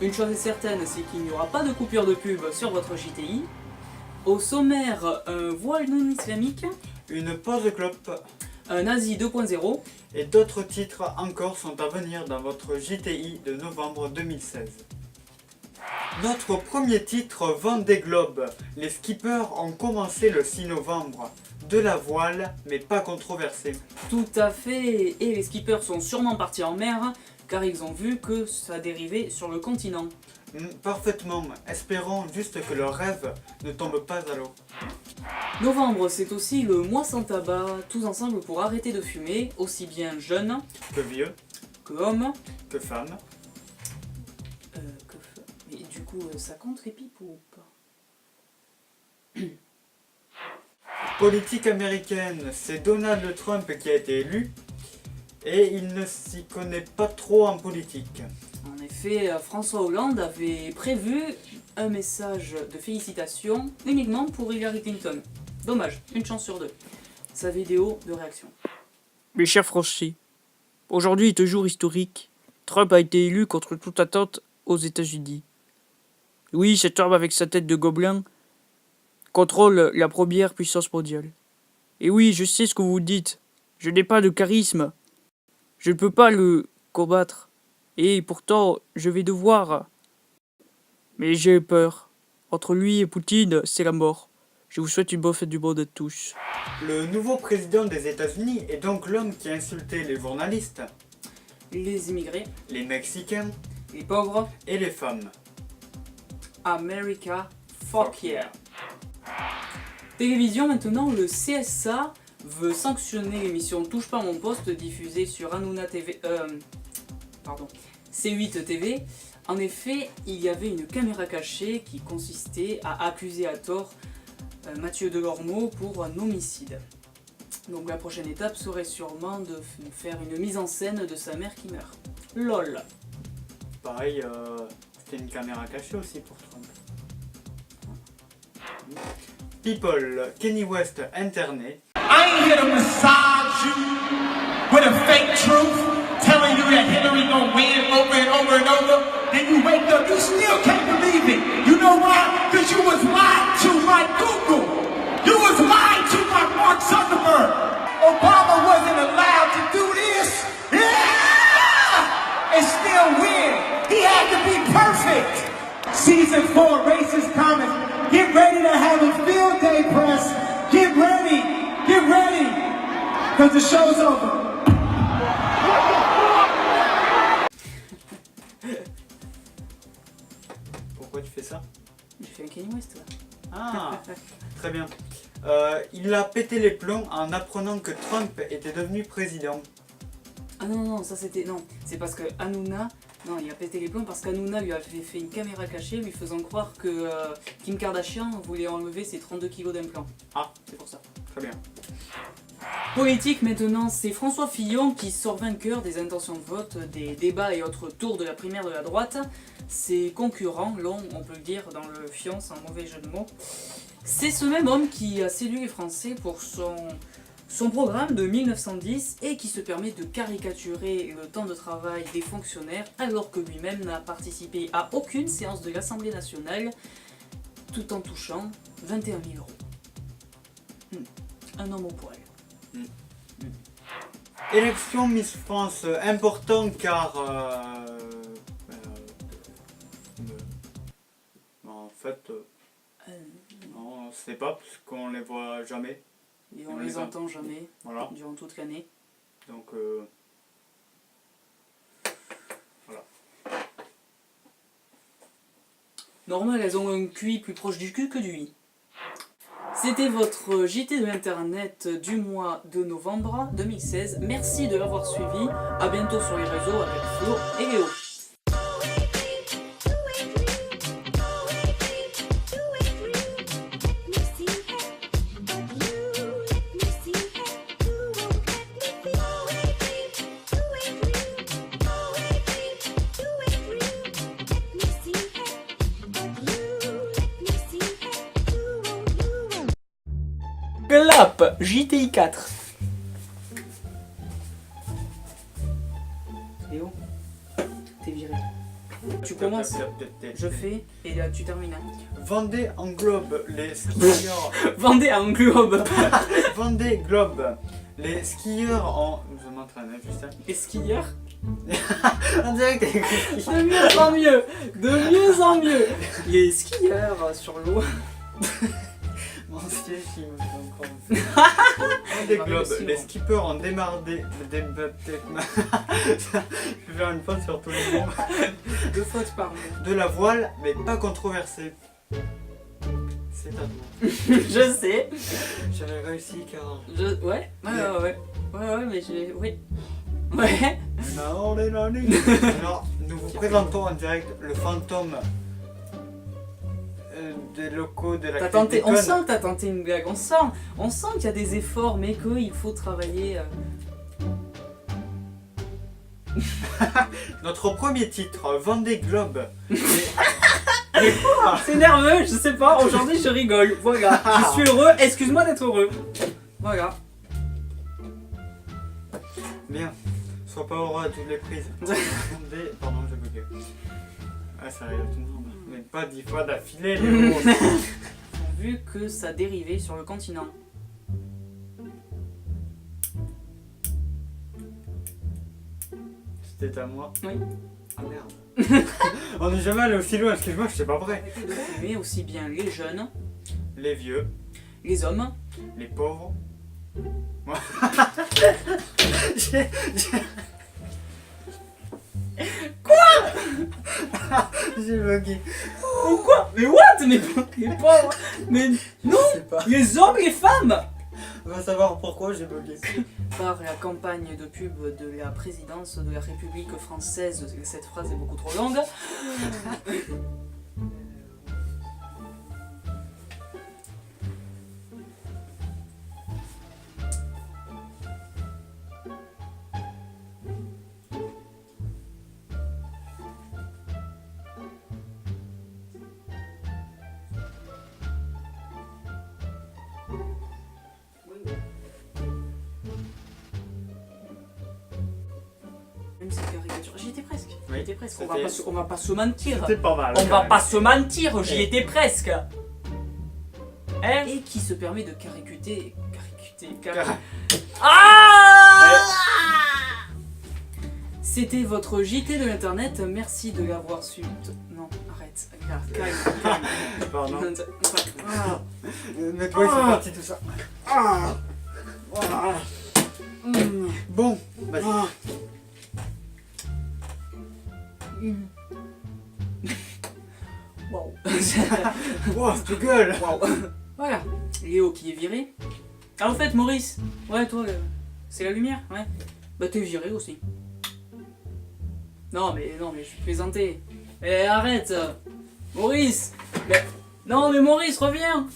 Une chose est certaine, c'est qu'il n'y aura pas de coupure de pub sur votre JTI. Au sommaire, un voile non islamique, Une pause clope un nazi 2.0, et d'autres titres encore sont à venir dans votre JTI de novembre 2016. Notre premier titre, Vendée Globe. Les skippers ont commencé le 6 novembre. De la voile, mais pas controversé. tout à fait, et les skippers sont sûrement partis en mer, car ils ont vu que ça dérivait sur le continent. Parfaitement, espérons juste que leur rêve ne tombe pas à l'eau. Novembre, c'est aussi le mois sans tabac, tous ensemble pour arrêter de fumer, aussi bien jeunes Que vieux, que hommes. que femmes. Mais du coup, ça compte les pipes ou pas? Politique américaine, c'est Donald Trump qui a été élu et il ne s'y connaît pas trop en politique. En effet, François Hollande avait prévu un message de félicitations uniquement pour Hillary Clinton. Dommage, une chance sur deux. Sa vidéo de réaction. Mes chers Français, aujourd'hui est un jour historique. Trump a été élu contre toute attente aux États-Unis. Oui, cet homme avec sa tête de gobelin contrôle la première puissance mondiale. Et oui, je sais ce que vous dites. Je n'ai pas de charisme. Je ne peux pas le combattre. Et pourtant, je vais devoir. Mais j'ai peur. Entre lui et Poutine, c'est la mort. Je vous souhaite une bonne fête du monde à tous. Le nouveau président des États-Unis est donc l'homme qui a insulté les journalistes, Les immigrés, les Mexicains les pauvres, et les femmes. America, fuck yeah. Télévision maintenant, le CSA veut sanctionner l'émission Touche pas à mon poste diffusée sur Hanouna TV, C8 TV. En effet, il y avait une caméra cachée qui consistait à accuser à tort Mathieu Delormeau pour un homicide. Donc la prochaine étape serait sûrement de faire une mise en scène de sa mère qui meurt. LOL. Pareil, c'était une caméra cachée aussi pour Trump. People, Kanye West interné. I ain't here to massage you with a fake truth, telling you that Hillary gonna win over and over and over. Then you wake up, you still can't believe it. You know why? Because you was lied to by Google. You was lied to by Mark Zuckerberg. Obama wasn't allowed to do this. Yeah! And still win. He had to be perfect. Season 4, Racist Comics. Get ready to have a field day, press. Get ready. Get ready. Because the show's over. Pourquoi tu fais ça? J'ai fait un Kanye West là. Ah, très bien. Il a pété les plombs en apprenant que Trump était devenu président. Ah non, ça c'était... Non, c'est parce que Hanouna... Non, il a pété les plombs parce qu'Hanouna lui avait fait une caméra cachée lui faisant croire que Kim Kardashian voulait enlever ses 32 kilos d'implants. Ah, C'est pour ça. très bien. Politique maintenant, c'est François Fillon qui sort vainqueur des intentions de vote, des débats et autres tours de la primaire de la droite. Ses concurrents l'ont, on peut le dire, dans le fion, sans mauvais jeu de mots. C'est ce même homme qui a séduit les Français pour son programme de 1910 et qui se permet de caricaturer le temps de travail des fonctionnaires alors que lui-même n'a participé à aucune séance de l'Assemblée nationale tout en touchant 21 000 €. Un homme au poil. Élection Miss France, important car... en fait... non, on sait pas parce qu'on les voit jamais. Et on les entend jamais Voilà, durant toute l'année. donc... voilà. Normal, elles ont un QI plus proche du cul que du i. C'était votre JT de l'internet du mois de novembre 2016. Merci de l'avoir suivi. A bientôt sur les réseaux avec Flo et Léo. Clap JTI 4. Léo, t'es viré. Tu commences. commence. Je fais et là tu termines. Vendée englobe les skieurs. Vendée à un globe. Vendée globe les skieurs en. Je m'entraîne, hein, juste. Et skieur. On dirait que t'es De mieux en mieux. De mieux en mieux. Les skieurs sur l'eau. Mon siège, il me fait encore. Vendée globe les skippers en démarré. Je vais faire une faute sur tous les mots. Deux fautes par mot. De la voile, mais pas controversée. C'est à toi. Je sais. J'avais réussi car. Ouais, mais j'ai. Oui. Ouais. Alors, nous vous présentons en direct le fantôme des locaux de la T'as Clinique tenté, on Déconne. sent que t'as tenté une blague, on sent qu'il y a des efforts, mais qu'il faut travailler. Notre premier titre, Vendée Globe. C'est nerveux, je sais pas, aujourd'hui je rigole, voilà. Je suis heureux, excuse-moi d'être heureux. Voilà. Bien, sois pas heureux à toutes les prises. Vendée, pardon, j'ai bloqué. Ah, ça arrive à tout le monde. Mais pas 10 fois d'affilée, les mots. Vu que ça dérivait sur le continent. C'était à moi. Oui. Ah merde. On n'est jamais allé aussi loin, excuse-moi, je sais pas vrai. Arrêtez de fumer aussi bien les jeunes, Les vieux, les hommes. les pauvres. Moi. J'ai bugué. Quoi? Mais what? Mais les pauvres. Mais non. Je sais pas. Les hommes, les femmes. On va savoir pourquoi j'ai bugué. Par la campagne de pub de la présidence de la République française, cette phrase est beaucoup trop longue. Même cette caricature, j'y étais presque. Oui, J'y étais presque. c'était- On va pas se mentir. C'était pas mal. On quand va même. pas se mentir, j'y Eh. étais presque. Hein? Et qui se permet de Ah! C'était votre JT de l'internet, merci de l'avoir su. Non, arrête, calme. Pardon. Ah. Mais toi, c'est parti tout ça. Bon, vas-y. Wow. Wow, tu gueules. Wow. Voilà, Léo qui est viré. Ah, au fait, Maurice, ouais, toi, c'est la lumière, ouais. Bah, t'es viré aussi. Non, mais je plaisantais. Eh, arrête, Maurice. Mais... Non, mais Maurice, reviens.